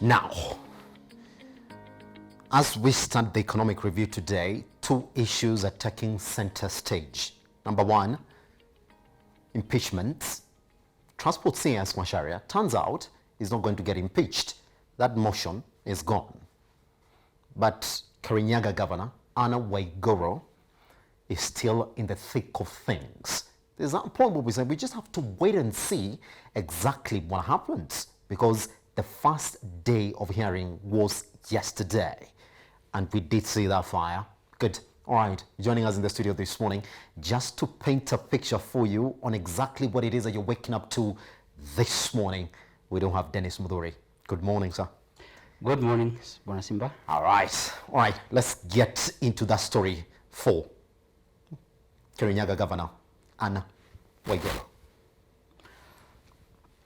Now, as we start the economic review today, two issues are taking center stage. Number one, impeachment. Transport CS Macharia turns out is not going to get impeached. That motion is gone. But Kirinyaga Governor Anna Waiguru is still in the thick of things. There's that point where we say we just have to wait and see exactly what happens, because the first day of hearing was yesterday, and we did see that fire. Good. All right, joining us in the studio this morning just to paint a picture for you on exactly what it is that you're waking up to this morning. We don't have Denis Muthuri. Good morning, sir. Good morning, Bonasimba. All right, let's get into that story for Kirinyaga Governor Anna Waiguru.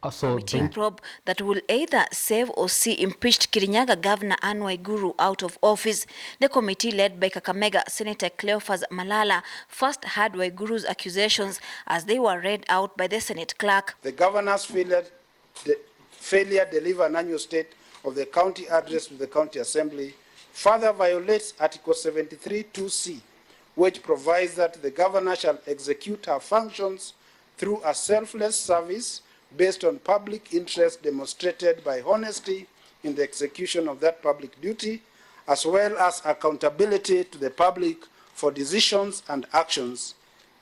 Committee probe that will either save or see impeached Kirinyaga Governor Anne Waiguru out of office. The committee led by Kakamega Senator Cleophas Malala first heard Waiguru's accusations as they were read out by the Senate clerk. The governor's failure deliver an annual state of the county address to the county assembly further violates Article 73(2)(c), which provides that the governor shall execute her functions through a selfless service based on public interest demonstrated by honesty in the execution of that public duty, as well as accountability to the public for decisions and actions.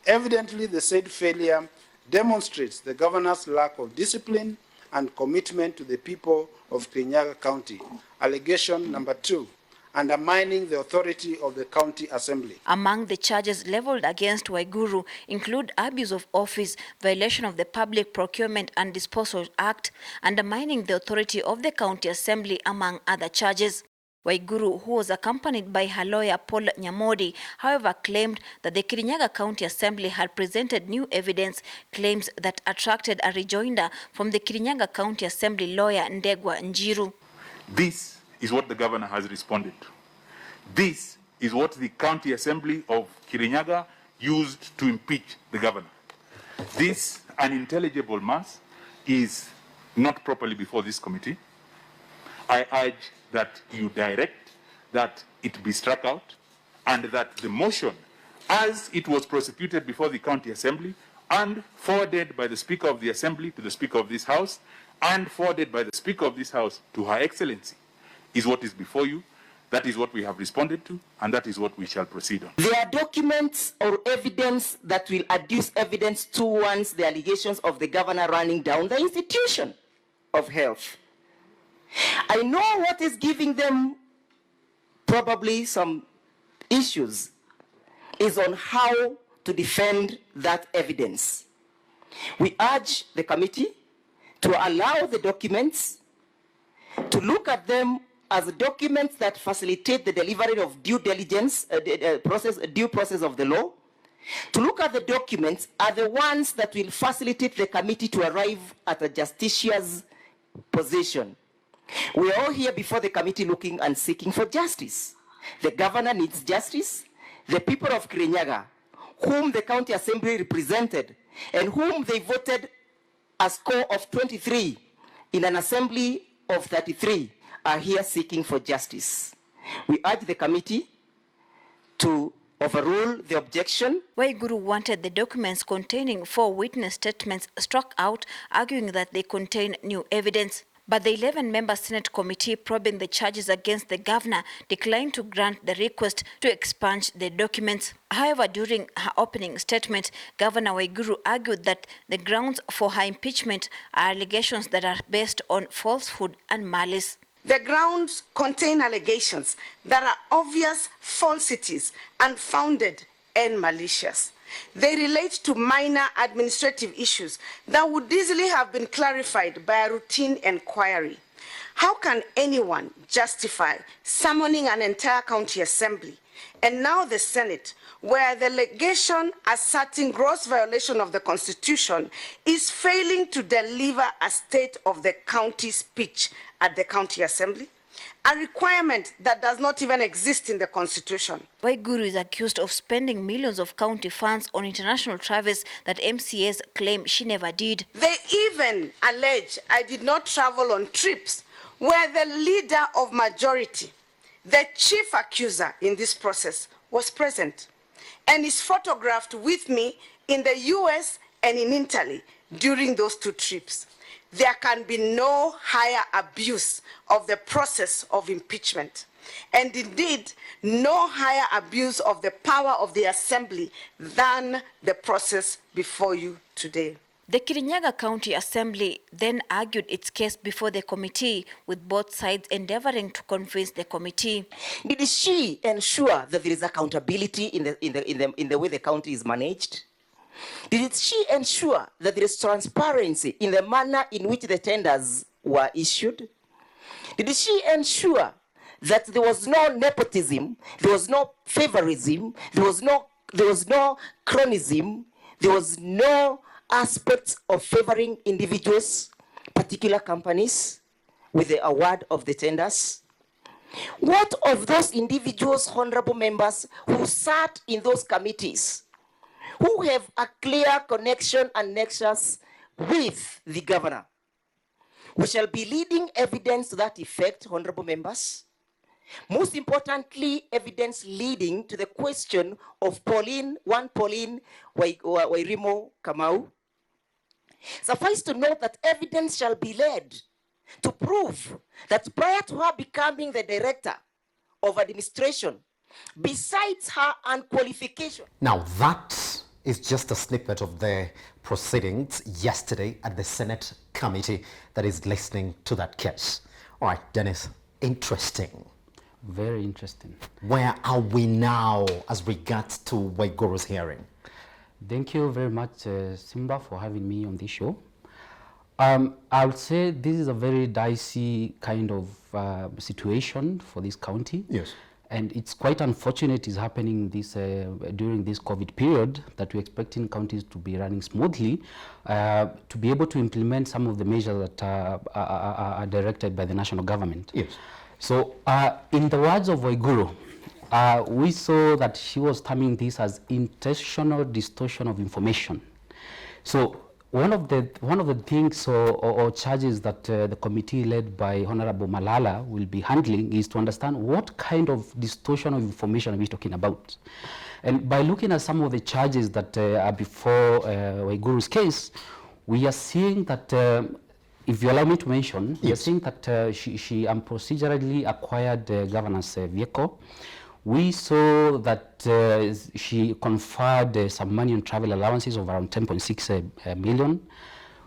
Evidently, the said failure demonstrates the governor's lack of discipline and commitment to the people of Kirinyaga County. Allegation number 2, undermining the authority of the county assembly. Among the charges leveled against Waiguru include abuse of office, violation of the Public Procurement and Disposal Act, undermining the authority of the county assembly, among other charges. Waiguru, who was accompanied by her lawyer Paul Nyamodi, however, claimed that the Kirinyaga County Assembly had presented new evidence, claims that attracted a rejoinder from the Kirinyaga County Assembly lawyer Ndegwa Njiru. This is what the governor has responded to. This is what the county assembly of Kirinyaga used to impeach the governor. This unintelligible mass is not properly before this committee. I urge that you direct that it be struck out, and that the motion, as it was prosecuted before the county assembly and forwarded by the Speaker of the Assembly to the Speaker of this House and forwarded by the Speaker of this House to Her Excellency, is what is before you. That is what we have responded to, and that is what we shall proceed on. There are documents or evidence that will adduce evidence towards the allegations of the governor running down the institution of health. I know what is giving them probably some issues is on how to defend that evidence. We urge the committee to allow the documents, to look at them as documents that facilitate the delivery of due diligence, due process of the law, to look at the documents are the ones that will facilitate the committee to arrive at a justicious position. We are all here before the committee looking and seeking for justice. The governor needs justice. The people of Kirinyaga, whom the county assembly represented and whom they voted a score of 23 in an assembly of 33, are here seeking for justice. We urge the committee to overrule the objection. Waiguru wanted the documents containing 4 witness statements struck out, arguing that they contain new evidence. But the 11-member Senate committee probing the charges against the governor declined to grant the request to expunge the documents. However, during her opening statement, Governor Waiguru argued that the grounds for her impeachment are allegations that are based on falsehood and malice. The grounds contain allegations that are obvious falsities, unfounded, and malicious. They relate to minor administrative issues that would easily have been clarified by a routine inquiry. How can anyone justify summoning an entire county assembly and now the Senate, where the allegation asserting gross violation of the Constitution is failing to deliver a state of the county speech at the county assembly? A requirement that does not even exist in the Constitution. Waiguru is accused of spending millions of county funds on international travels that MCAs claim she never did. They even allege I did not travel on trips where the leader of majority, the chief accuser in this process, was present and is photographed with me in the US and in Italy during those 2 trips. There can be no higher abuse of the process of impeachment, and indeed no higher abuse of the power of the assembly than the process before you today. The Kirinyaga County Assembly then argued its case before the committee, with both sides endeavoring to convince the committee. Did she ensure that there is accountability in the way the county is managed? Did she ensure that there is transparency in the manner in which the tenders were issued? Did she ensure that there was no nepotism, there was no favorism, there was no cronism, there was no aspects of favoring individuals, particular companies, with the award of the tenders? What of those individuals, honorable members, who sat in those committees, who have a clear connection and nexus with the governor? We shall be leading evidence to that effect, honorable members. Most importantly, evidence leading to the question of Pauline Wairimo Kamau. Suffice to note that evidence shall be led to prove that prior to her becoming the director of administration, besides her unqualification. Now that is just a snippet of the proceedings yesterday at the Senate committee that is listening to that case. All right, Dennis, interesting. Very interesting. Where are we now as regards to Waiguru's hearing? Thank you very much, Simba, for having me on this show. I would say this is a very dicey kind of situation for this county. Yes. And it's quite unfortunate is happening this during this COVID period that we're expecting counties to be running smoothly, to be able to implement some of the measures that are directed by the national government. Yes. So in the words of Waiguru, we saw that she was terming this as intentional distortion of information. So one of the things or charges that the committee led by Honorable Malala will be handling is to understand what kind of distortion of information are we talking about. And by looking at some of the charges that are before Waiguru's case, we are seeing that, if you allow me to mention, yes, we are seeing that she procedurally acquired the governance vehicle. We saw that she conferred some money on travel allowances of around 10.6 million.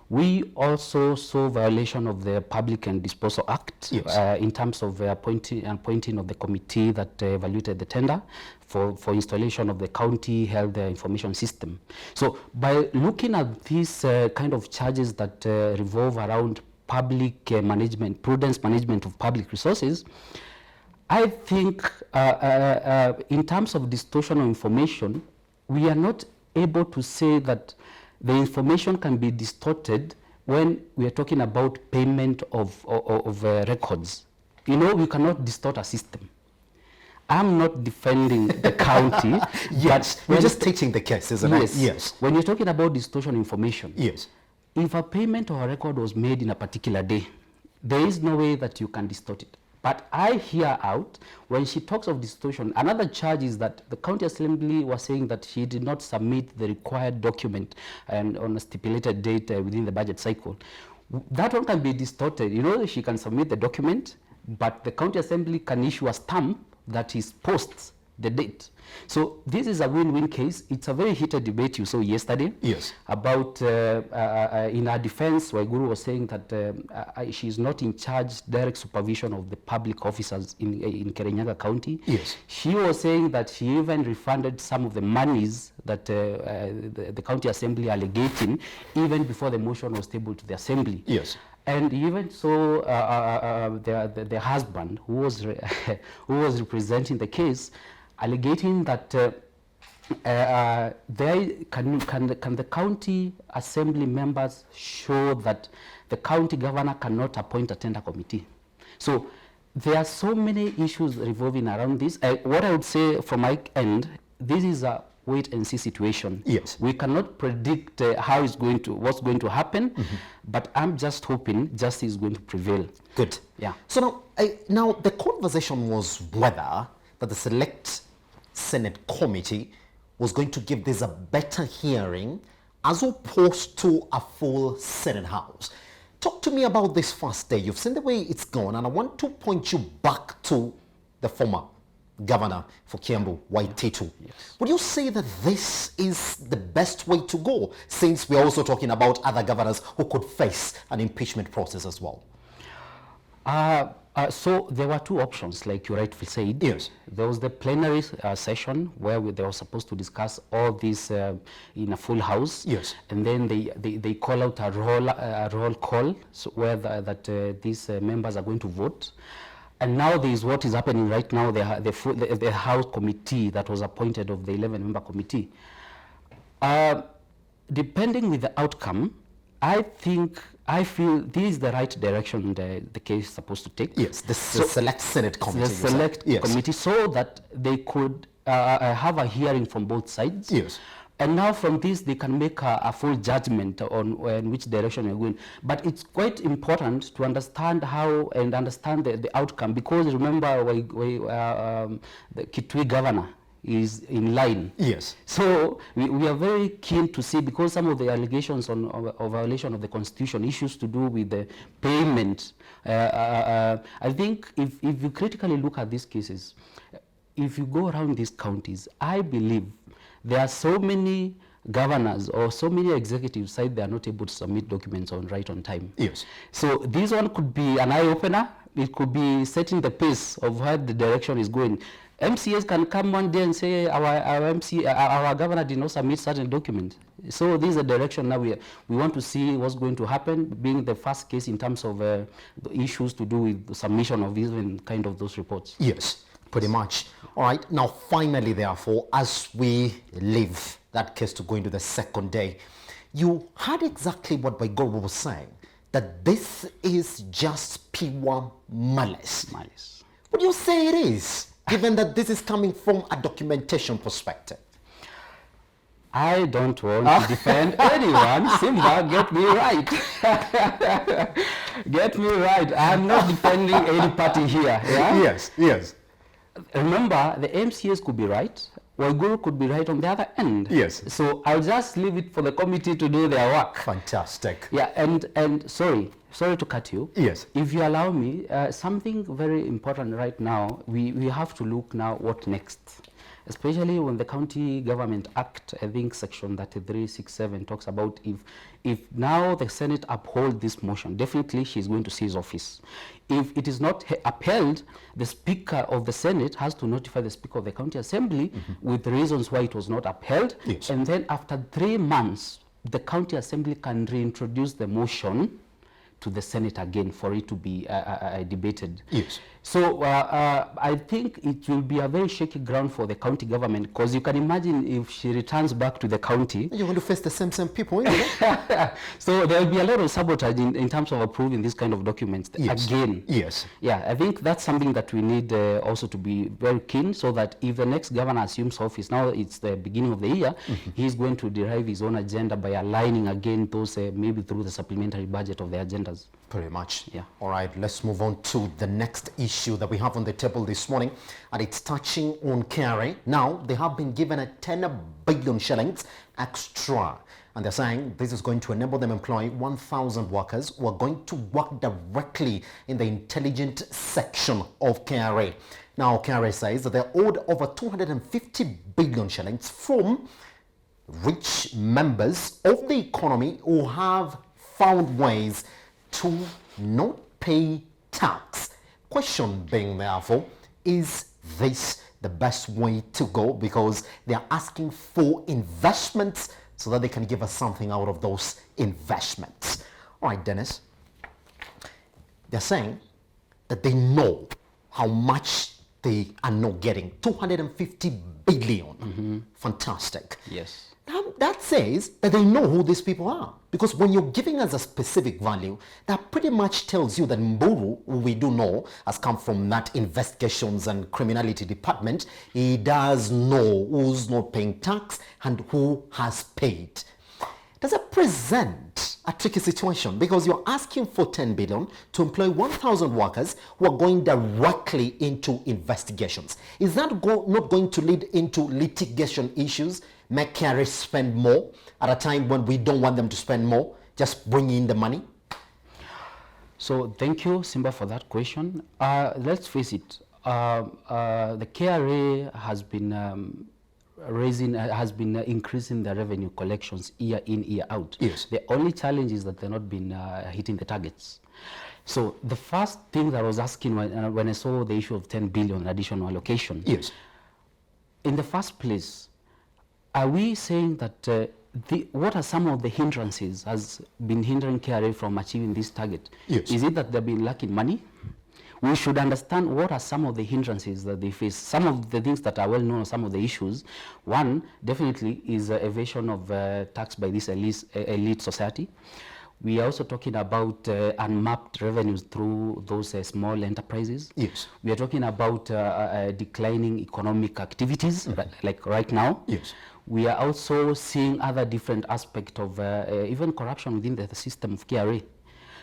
We also saw violation of the Public and Disposal Act, yes, in terms of appointing of the committee that evaluated the tender for installation of the county health information system. So by looking at these kind of charges that revolve around public management, prudence management of public resources, I think in terms of distortion of information, we are not able to say that the information can be distorted when we are talking about payment of records. You know, we cannot distort a system. I'm not defending the county. Yes, we're just taking the case, isn't it? Yes. When you're talking about distortion information, yes, if a payment or a record was made in a particular day, there is no way that you can distort it. But I hear out, when she talks of distortion, another charge is that the county assembly was saying that she did not submit the required document and on a stipulated date within the budget cycle. That one can be distorted. You know, she can submit the document, but the county assembly can issue a stamp that is posts the date. So this is a win-win case. It's a very heated debate you saw yesterday. Yes. About, in her defense, Waiguru was saying that she is not in charge, direct supervision of the public officers in Kirinyaga County. Yes. She was saying that she even refunded some of the monies that the county assembly allocating even before the motion was tabled to the assembly. Yes. And even so, the husband who was who was representing the case, alleging that can the county assembly members show that the county governor cannot appoint a tender committee. So there are so many issues revolving around this. What I would say from my end, this is wait and see situation. Yes. We cannot predict what's going to happen, but I'm just hoping justice is going to prevail. Good. Yeah. So now the conversation was whether that the Select Senate Committee was going to give this a better hearing as opposed to a full Senate House. Talk to me about this first day. You've seen the way it's gone, and I want to point you back to the former governor for Kiambu, Waititu. Yes. Would you say that this is the best way to go, since we're also talking about other governors who could face an impeachment process as well? So there were two options, like you rightfully said. Yes. There was the plenary session where they were supposed to discuss all this in a full house. Yes. And then they call out a roll call, so where these members are going to vote. And now there is what is happening right now. The House committee that was appointed of the 11-member committee. Depending with the outcome, I feel this is the right direction the case is supposed to take. Yes, the Select Senate Committee. The Select Committee, so that they could have a hearing from both sides. Yes. And now from this, they can make a full judgment on which direction you're going. But it's quite important to understand how and understand the outcome, because remember, the Kitui governor is in line. Yes. So we are very keen to see, because some of the allegations of violation of the Constitution, issues to do with the payment. I think if you critically look at these cases, if you go around these counties, I believe there are so many governors or so many executives say they are not able to submit documents right on time. Yes. So this one could be an eye-opener. It could be setting the pace of where the direction is going. MCAs can come one day and say our governor did not submit certain documents. So this is the direction now we want to see what's going to happen, being the first case in terms of the issues to do with the submission of even kind of those reports. Yes, pretty much. All right, now finally, therefore, as we leave that case to go into the second day, you heard exactly what Waiguru was saying, that this is just pure malice. Malice. Would you say it is, given that this is coming from a documentation perspective? I don't want to defend anyone. Simba, get me right. Get me right. I'm not defending any party here. Yeah? Yes, yes. Remember, the MCAs could be right. Waiguru could be right on the other end. Yes. So I'll just leave it for the committee to do their work. Fantastic. Yeah, and sorry to cut you. Yes. If you allow me, something very important right now, we have to look now what next. Especially when the County Government Act, I think Section 3367 talks about if now the Senate uphold this motion, definitely she's going to seize office. If it is not upheld, the Speaker of the Senate has to notify the Speaker of the County Assembly with the reasons why it was not upheld. Yes. And then after 3 months, the County Assembly can reintroduce the motion to the Senate again for it to be debated. Yes. So I think it will be a very shaky ground for the county government, because you can imagine if she returns back to the county. You're going to face the same people, isn't it? So there will be a lot of sabotage in terms of approving this kind of documents again. Yes. Yeah, I think that's something that we need also to be very keen, so that if the next governor assumes office, now it's the beginning of the year, he's going to derive his own agenda by aligning again those maybe through the supplementary budget of the agendas. Pretty much. Yeah. All right, let's move on to the next issue that we have on the table this morning, and it's touching on KRA. Now, they have been given a 10 billion shillings extra, and they're saying this is going to enable them employ 1,000 workers who are going to work directly in the intelligent section of KRA. Now, KRA says that they're owed over 250 billion shillings from rich members of the economy who have found ways to not pay tax. Question being, therefore, is this the best way to go? Because they are asking for investments so that they can give us something out of those investments. All right, Dennis. They're saying that they know how much they are not getting 250 billion. Fantastic. Yes. That says that they know who these people are. Because when you're giving us a specific value, that pretty much tells you that Mburu, who we do know, has come from that investigations and criminality department. He does know who's not paying tax and who has paid. Does it present a tricky situation? Because you're asking for 10 billion to employ 1,000 workers who are going directly into investigations. Is that not going to lead into litigation issues? Make KRA spend more at a time when we don't want them to spend more, just bring in the money? So thank you, Simba, for that question. Let's face it, the KRA has been increasing the revenue collections year in, year out. Yes. The only challenge is that they're not been hitting the targets. So the first thing that I was asking when I saw the issue of 10 billion additional allocation, Yes. in the first place, are we saying that what are some of the hindrances has been hindering KRA from achieving this target? Yes. Is it that they've been lacking money? We should understand what are some of the hindrances that they face. Some of the things that are well known, some of the issues. One, definitely, is evasion of tax by this elite society. We are also talking about unmapped revenues through those small enterprises. Yes. We are talking about declining economic activities, like right now. Yes. We are also seeing other different aspects of even corruption within the system of KRA.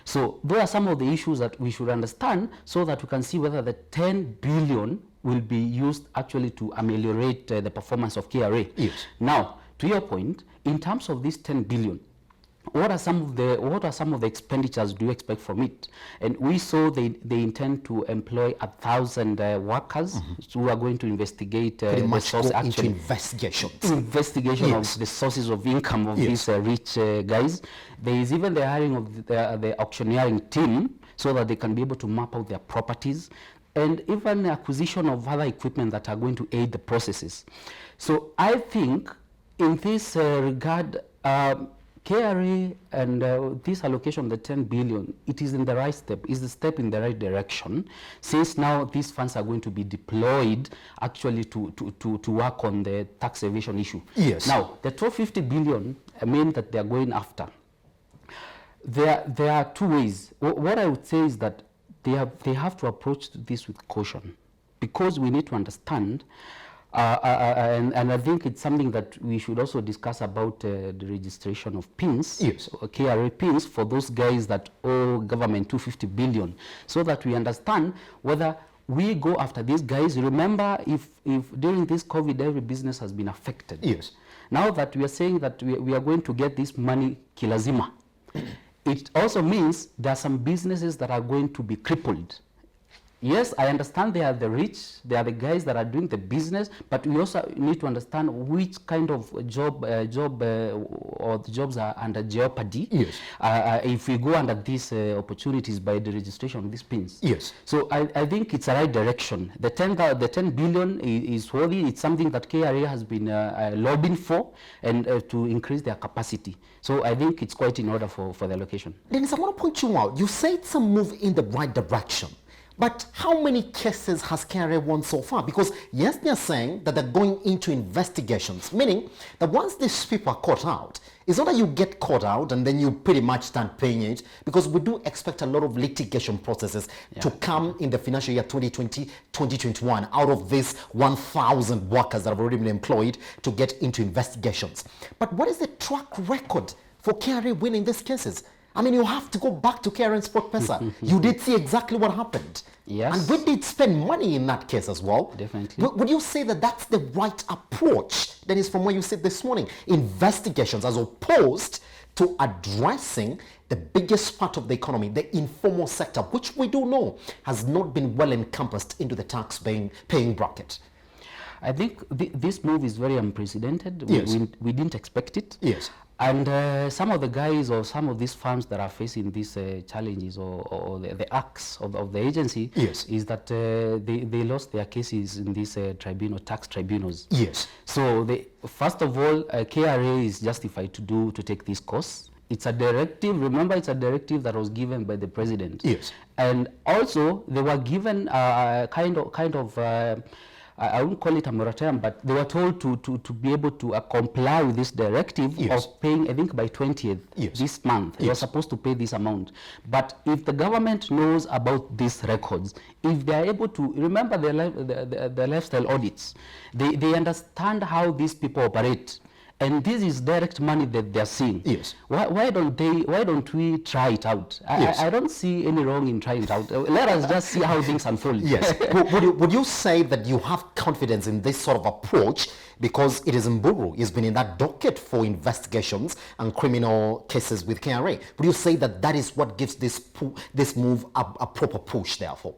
So those are some of the issues that we should understand so that we can see whether the 10 billion will be used actually to ameliorate the performance of KRA. Yes. Now, to your point, in terms of this 10 billion, what are some of the expenditures do you expect from it? And we saw they intend to employ 1,000 workers who are going to investigate Pretty the much source go into actually investigation Yes. of the sources of income of Yes. these rich guys. There is even the hiring of the auctioneering team so that they can be able to map out their properties, and even the acquisition of other equipment that are going to aid the processes. So I think in this regard, KRA and this allocation of the 10 billion, it is in the right step, is the step in the right direction, since now these funds are going to be deployed actually to work on the tax evasion issue. Yes. Now, the 250 billion mean that they are going after. There are two ways. What I would say is that they have to approach this with caution, because we need to understand and I think it's something that we should also discuss about the registration of PINs, yes. KRA PINs, for those guys that owe government 250 billion, so that we understand whether we go after these guys. Remember, if during this COVID every business has been affected. Yes. Now that we are saying that we are going to get this money kilazima, it also means there are some businesses that are going to be crippled. Yes, I understand they are the rich, they are the guys that are doing the business, but we also need to understand which kind of job or the jobs are under jeopardy. Yes. If we go under these opportunities by the registration of these PINs. Yes. So I think it's a right direction. The 10 billion is worthy. It's something that KRA has been lobbying for, and to increase their capacity. So I think it's quite in order for the allocation. Denis, I want to point you out. You say it's a move in the right direction. But how many cases has KRA won so far? Because yes, they're saying that they're going into investigations, meaning that once these people are caught out, it's not that you get caught out and then you pretty much start paying it, because we do expect a lot of litigation processes to come in the financial year 2020-2021 out of these 1,000 workers that have already been employed to get into investigations. But what is the track record for KRA winning these cases? I mean, you have to go back to KRA and SportPesa. You did see exactly what happened. Yes. And we did spend money in that case as well. Definitely. Would you say that that's the right approach, Dennis, from where you said this morning? Investigations as opposed to addressing the biggest part of the economy, the informal sector, which we do know has not been well encompassed into the tax-paying bracket. I think this move is very unprecedented. Yes. We didn't expect it. Yes. And some of the guys or some of these firms that are facing these challenges or the acts of the agency, yes, is that they lost their cases in these tax tribunals. Yes. So first of all, KRA is justified to take this course. It's a directive. Remember, it's a directive that was given by the president. Yes. And also, they were given kind of I wouldn't call it a moratorium, but they were told to be able to comply with this directive of paying, I think, by 20th this month. They were supposed to pay this amount. But if the government knows about these records, if they are able to, remember the lifestyle audits, they understand how these people operate. And this is direct money that they're seeing. Yes. Why don't we try it out? I don't see any wrong in trying it out. Let us just see how things unfold. Yes. would you say that you have confidence in this sort of approach because it is Mburu? He's been in that docket for investigations and criminal cases with KRA. Would you say that that is what gives this move a proper push, therefore?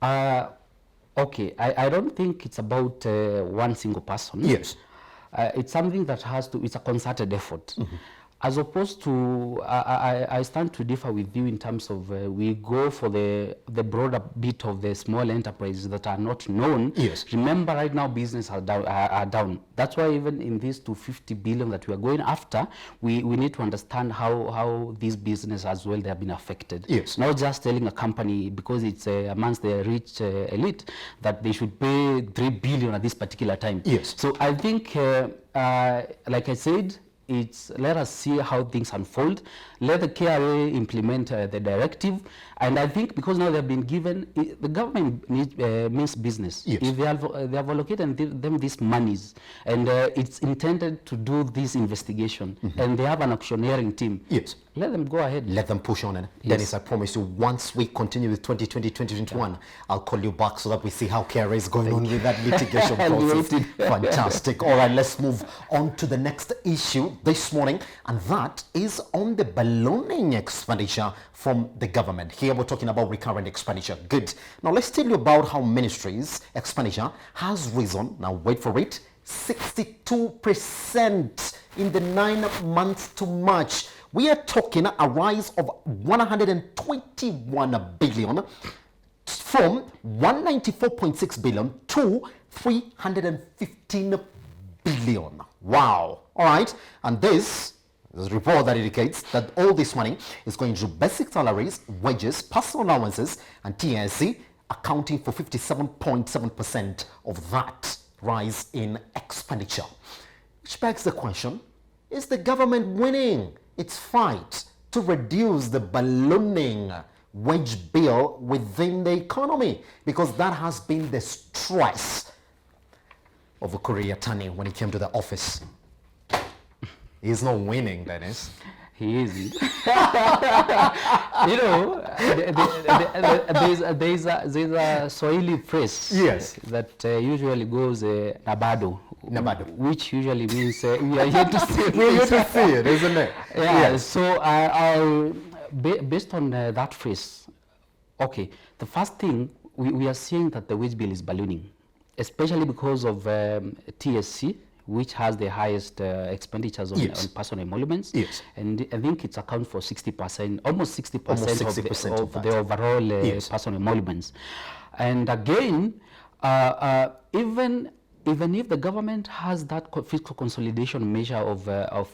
Okay. I don't think it's about one single person. Yes. It's something that it's a concerted effort. As opposed to, I stand to differ with you in terms of we go for the broader bit of the small enterprises that are not known. Yes. Remember, right now business are down. That's why even in this 250 billion that we are going after, we need to understand how these businesses as well, they have been affected. Yes. Not just telling a company because it's amongst the rich elite that they should pay 3 billion at this particular time. Yes. So I think, like I said, let us see how things unfold. Let the KRA implement the directive, and I think because now they've been given, the government means business. Yes. If they have allocated them these monies, and it's intended to do this investigation, and they have an auctioneering team. Yes. Let them go ahead. Let them push on it. Yes. Dennis, I promise you, once we continue with 2020, 2021, I'll call you back so that we see how KRA is going on with that litigation process. Fantastic. All right, let's move on to the next issue this morning, and that is on the ballooning expenditure from the government. Here we're talking about recurrent expenditure. Good. Now let's tell you about how ministry's expenditure has risen. Now wait for it. 62% in the 9 months to March. We are talking a rise of 121 billion from 194.6 billion to 315 billion. Wow. All right. And this is a report that indicates that all this money is going to basic salaries, wages, personal allowances, and TSC, accounting for 57.7% of that rise in expenditure. Which begs the question, is the government winning its fight to reduce the ballooning wage bill within the economy? Because that has been the stress of a Korea Tani when he came to the office. He's not winning, Dennis. He isn't. You know, there's a Swahili phrase that usually goes nabado, which usually means we are here to see it. We're here to see it, isn't it? Yeah. Yes. So based on that phrase, okay, the first thing we are seeing that the wage bill is ballooning, especially because of TSC, which has the highest expenditures on personal emoluments. Yes. And I think it accounts for 60%, almost 60% of the overall personal emoluments. And again, even if the government has that fiscal consolidation measure of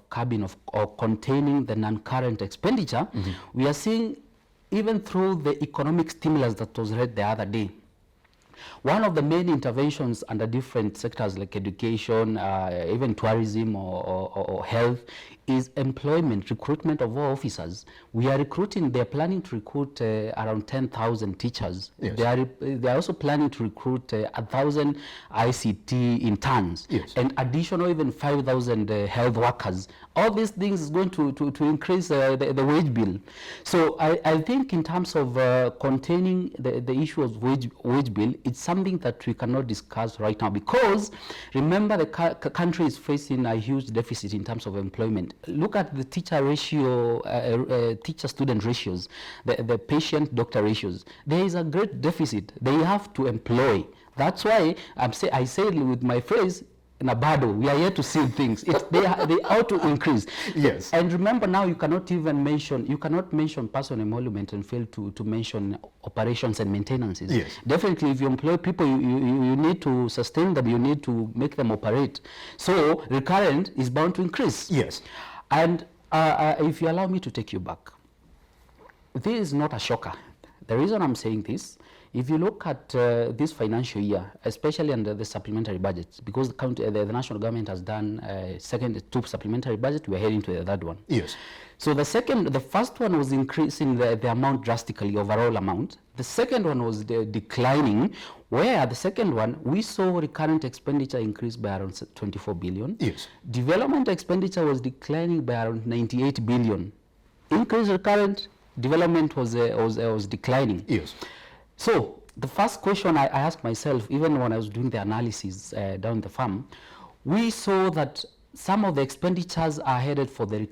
curbing or containing the non-current expenditure, we are seeing, even through the economic stimulus that was read the other day, one of the main interventions under different sectors like education, even tourism or health, is employment, recruitment of all officers. We are recruiting, they're planning to recruit around 10,000 teachers. Yes. They are also planning to recruit 1,000 ICT interns, and additional even 5,000 health workers. All these things is going to increase the wage bill. So I think in terms of containing the issue of wage bill, it's something that we cannot discuss right now, because remember the country is facing a huge deficit in terms of employment. Look at the teacher ratio, teacher-student ratios, the patient-doctor ratios. There is a great deficit. They have to employ. That's why I say with my phrase, nabado, we are here to see things. They ought to increase. Yes. And remember now, you cannot mention personal emolument and fail to mention operations and maintenances. Yes. Definitely, if you employ people, you need to sustain them, you need to make them operate. So recurrent is bound to increase. Yes. And If you allow me to take you back, this is not a shocker. The reason I'm saying this, if you look at this financial year, especially under the supplementary budgets, because the national government has done two supplementary budgets, we're heading to the third one. Yes. So the first one was increasing the amount drastically, overall amount. The second one was declining, where the second one, we saw recurrent expenditure increase by around 24 billion. Yes. Development expenditure was declining by around 98 billion. Increase recurrent, development was declining. Yes. So the first question I asked myself, even when I was doing the analysis down the farm, we saw that some of the expenditures are headed for the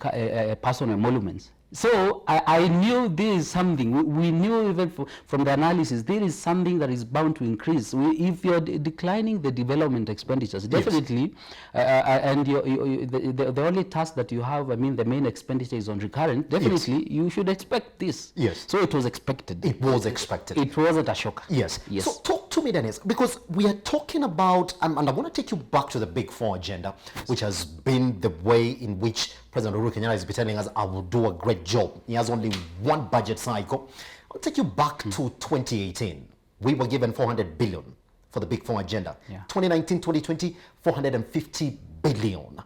personal emoluments. So I knew this is something, we knew even from the analysis, there is something that is bound to increase. If you're declining the development expenditures, definitely, and the only task that you have, I mean, the main expenditure is on recurrent, definitely, you should expect this. Yes. So it was expected. It was expected. It wasn't a shocker. Yes. Yes. So talk to me, Dennis, because we are talking about, and I want to take you back to the Big Four agenda, which has been the way in which President Uhuru Kenyatta has been telling us, I will do a great job. He has only one budget cycle. I'll take you back to 2018. We were given 400 billion for the Big Four agenda. Yeah. 2019, 2020, 450 billion.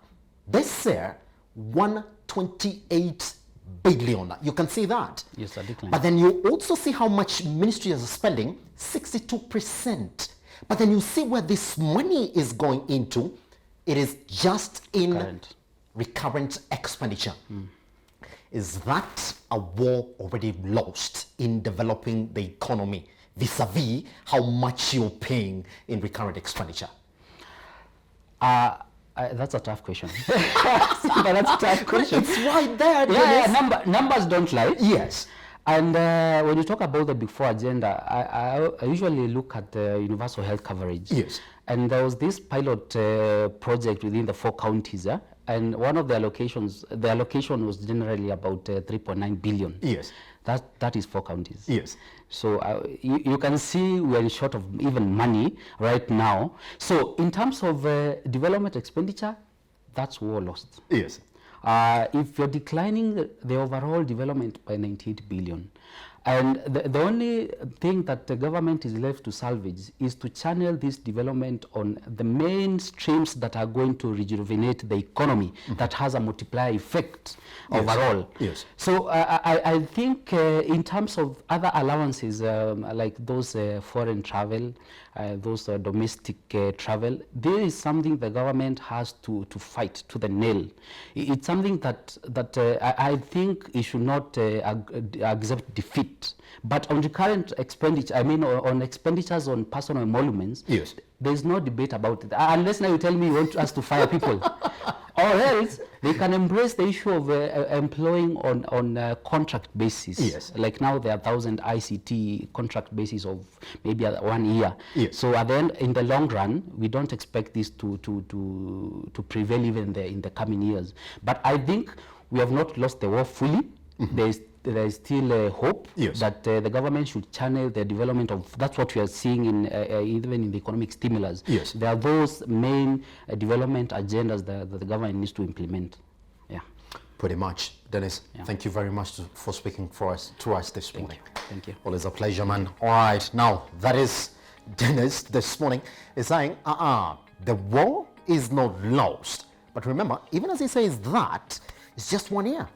This year, 128 billion. You can see that. Yes, a decline. But then you also see how much ministry is spending, 62%. But then you see where this money is going into. It is just in recurrent expenditure. Is that a war already lost in developing the economy vis-a-vis how much you're paying in recurrent expenditure? That's a tough question. That's a tough question. It's right there. Yeah, numbers don't lie. Yes. And when you talk about the Big Four agenda, I usually look at universal health coverage. Yes. And there was this pilot project within the 4 counties, and one of the allocations, the allocation was generally about 3.9 billion. Yes. That is 4 counties. Yes. So you can see we're short of even money right now. So in terms of development expenditure, that's war lost. Yes. If you're declining the overall development by 98 billion, and the only thing that the government is left to salvage is to channel this development on the main streams that are going to rejuvenate the economy, that has a multiplier effect overall. Yes. So I think in terms of other allowances, like those foreign travel, those domestic travel, there is something the government has to fight to the nail. It's something that I think it should not accept defeat. But on the current expenditure, I mean on expenditures on personal emoluments, yes, there is no debate about it. Unless now you tell me you want us to fire people. Or else they can embrace the issue of employing on contract basis. Yes. Like now there are 1,000 ICT contract basis of maybe 1 year. Yes. So at the end, in the long run, we don't expect this to prevail even in the coming years. But I think we have not lost the war fully. There is still hope that the government should channel the development of, that's what we are seeing in even in the economic stimulus. Yes. There are those main development agendas that the government needs to implement. Yeah. Pretty much. Dennis, thank you very much for speaking to us this morning. Thank you. Always a pleasure, man. All right, now that is Dennis this morning is saying, the war is not lost. But remember, even as he says that, it's just 1 year.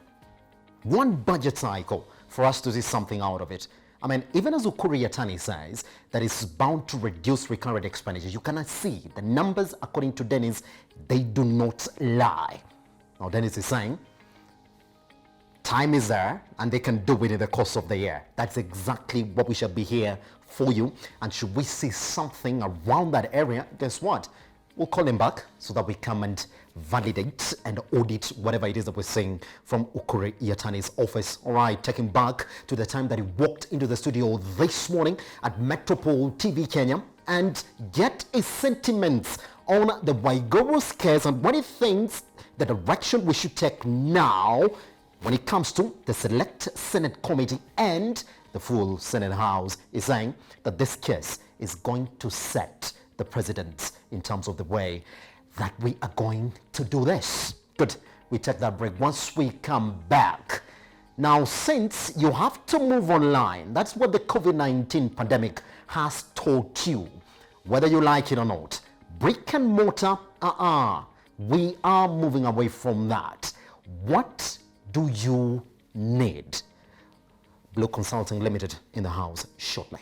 One budget cycle for us to see something out of it. I mean, even as Ukuri Yatani says, that it's bound to reduce recurrent expenditure. You cannot see the numbers, according to Dennis, they do not lie. Now, Dennis is saying, time is there, and they can do it in the course of the year. That's exactly what we shall be here for you. And should we see something around that area, guess what? We'll call him back so that we come and validate and audit whatever it is that we're seeing from Ukuri Yatani's office. All right, taking back to the time that he walked into the studio this morning at Metropole TV Kenya and get his sentiments on the Waiguru case and what he thinks the direction we should take now when it comes to the Select Senate Committee and the full Senate House. Is saying that this case is going to set the precedent in terms of the way that we are going to do this. Good. We take that break. Once we come back, now since you have to move online, that's what the COVID-19 pandemic has taught you, whether you like it or not. Brick and mortar, we are moving away from that. What do you need? Blue Consulting Limited in the house shortly.